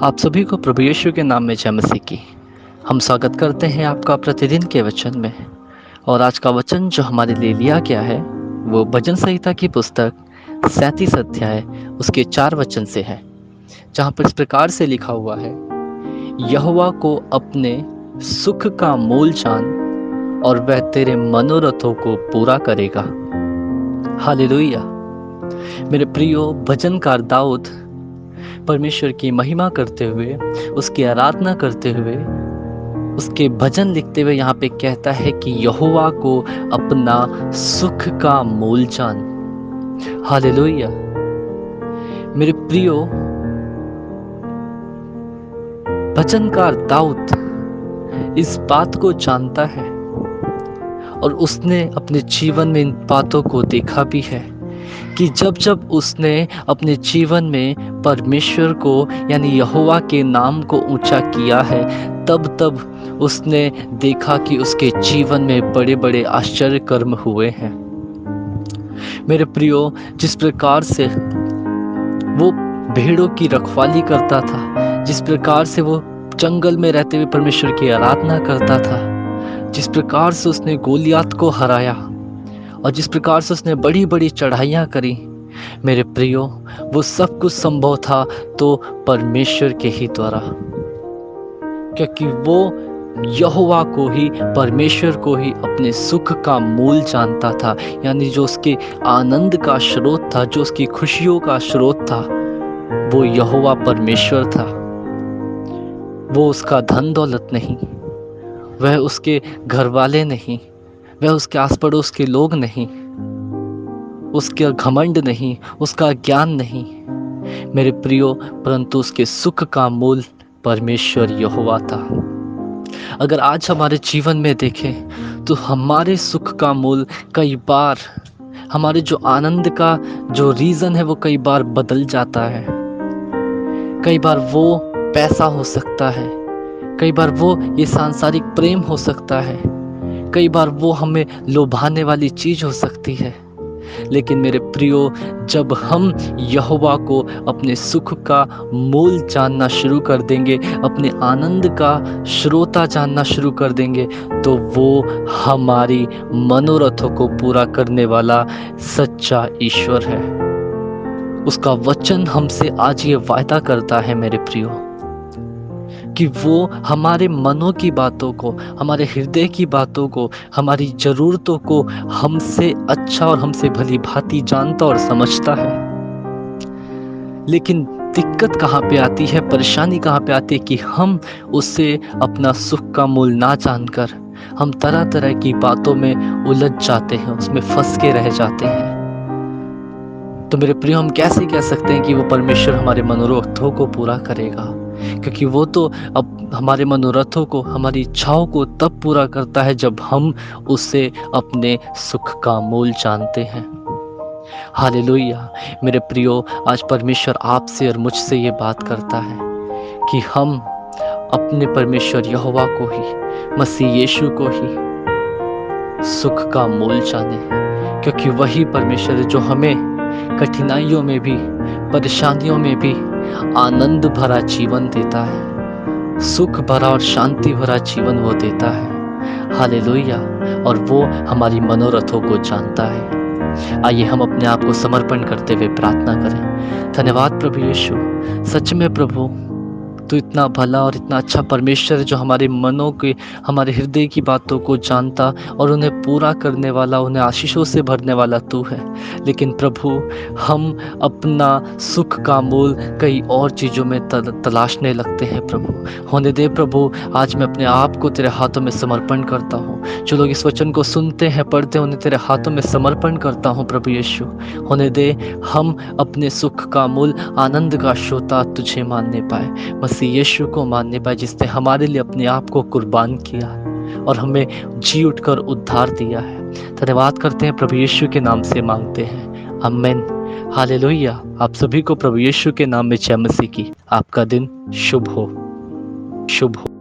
आप सभी को प्रभु यीशु के नाम में जय मसीह की। हम स्वागत करते हैं आपका प्रतिदिन के वचन में। और आज का वचन जो हमारे लिए लिया गया है वो भजन संहिता की पुस्तक 37 अध्याय उसके 4 वचन से है, जहाँ पर इस प्रकार से लिखा हुआ है, यहोवा को अपने सुख का मोल जान और वह तेरे मनोरथों को पूरा करेगा। हालेलुया। मेरे प्रियो, भजनकार दाऊद परमेश्वर की महिमा करते हुए, उसकी आराधना करते हुए, उसके भजन लिखते हुए यहाँ पे कहता है कि यहोवा को अपना सुख का मोल जान। हालेलुया। मेरे प्रियो, भजनकार दाऊद इस बात को जानता है और उसने अपने जीवन में इन बातों को देखा भी है कि जब जब उसने अपने जीवन में परमेश्वर को यानी यहोवा के नाम को ऊंचा किया है, तब तब उसने देखा कि उसके जीवन में बड़े बड़े आश्चर्य कर्म हुए हैं। मेरे प्रियो, जिस प्रकार से वो भेड़ों की रखवाली करता था, जिस प्रकार से वो जंगल में रहते हुए परमेश्वर की आराधना करता था, जिस प्रकार से उसने गोलियात को हराया और जिस प्रकार से उसने बड़ी बड़ी चढ़ाइयाँ करी, मेरे प्रियो, वो सब कुछ संभव था तो परमेश्वर के ही द्वारा, क्योंकि वो यहोवा को ही, परमेश्वर को ही अपने सुख का मूल जानता था। यानी जो उसके आनंद का स्रोत था, जो उसकी खुशियों का स्रोत था, वो यहोवा परमेश्वर था। वो उसका धन दौलत नहीं, वह उसके घर वाले नहीं, वह उसके आस पड़ोस के लोग नहीं, उसका घमंड नहीं, उसका ज्ञान नहीं मेरे प्रियो, परंतु उसके सुख का मूल परमेश्वर यहोवा था। अगर आज हमारे जीवन में देखें तो हमारे सुख का मूल कई बार, हमारे जो आनंद का जो रीज़न है वो कई बार बदल जाता है। कई बार वो पैसा हो सकता है, कई बार वो ये सांसारिक प्रेम हो सकता है, कई बार वो हमें लुभाने वाली चीज़ हो सकती है। लेकिन मेरे प्रियो, जब हम यहोवा को अपने सुख का मूल जानना शुरू कर देंगे, अपने आनंद का श्रोता जानना शुरू कर देंगे, तो वो हमारी मनोरथों को पूरा करने वाला सच्चा ईश्वर है। उसका वचन हमसे आज ये वायदा करता है मेरे प्रियो कि वो हमारे मनों की बातों को, हमारे हृदय की बातों को, हमारी ज़रूरतों को हमसे अच्छा और हमसे भली भांति जानता और समझता है। लेकिन दिक्कत कहाँ पे आती है, परेशानी कहाँ पे आती है कि हम उससे अपना सुख का मूल ना जानकर हम तरह तरह की बातों में उलझ जाते हैं, उसमें फंस के रह जाते हैं। तो मेरे प्रियो, हम कैसे कह सकते हैं कि वो परमेश्वर हमारे मनोरथों को पूरा करेगा? क्योंकि वो तो अब हमारे मनोरथों को, हमारी इच्छाओं को तब पूरा करता है जब हम उसे अपने सुख का मूल जानते हैं। हालेलुया। मेरे प्रियो, आज परमेश्वर आपसे और मुझसे ये बात करता है कि हम अपने परमेश्वर यहोवा को ही, मसीह यीशु को ही सुख का मूल जाने, क्योंकि वही परमेश्वर है जो हमें कठिनाइयों में भी, परेशानियों में भी आनंद भरा जीवन देता है, सुख भरा और शांति भरा जीवन वो देता है। हालेलुया। और वो हमारी मनोरथों को जानता है। आइए हम अपने आप को समर्पण करते हुए प्रार्थना करें। धन्यवाद प्रभु यीशु, सच में प्रभु, तू इतना भला और इतना अच्छा परमेश्वर है जो हमारे मनों के, हमारे हृदय की बातों को जानता और उन्हें पूरा करने वाला, उन्हें आशीषों से भरने वाला तू है। लेकिन प्रभु, हम अपना सुख का मूल कई और चीज़ों में तलाशने लगते हैं। प्रभु होने दे प्रभु, आज मैं अपने आप को तेरे हाथों में समर्पण करता हूँ। जो लोग इस वचन को सुनते हैं, पढ़ते हैं, उन्हें तेरे हाथों में समर्पण करता हूँ। प्रभु यीशु, होने दे हम अपने सुख का मूल, आनंद का श्रोता तुझे मानने पाए, मसीह यीशु को मानने पाए, जिसने हमारे लिए अपने आप को कुर्बान किया और हमें जी उठकर उद्धार दिया है। धन्यवाद करते हैं, प्रभु यीशु के नाम से मांगते हैं, आमीन। हालेलुया। आप सभी को प्रभु यीशु के नाम में जय मसीह की। आपका दिन शुभ हो, शुभ हो।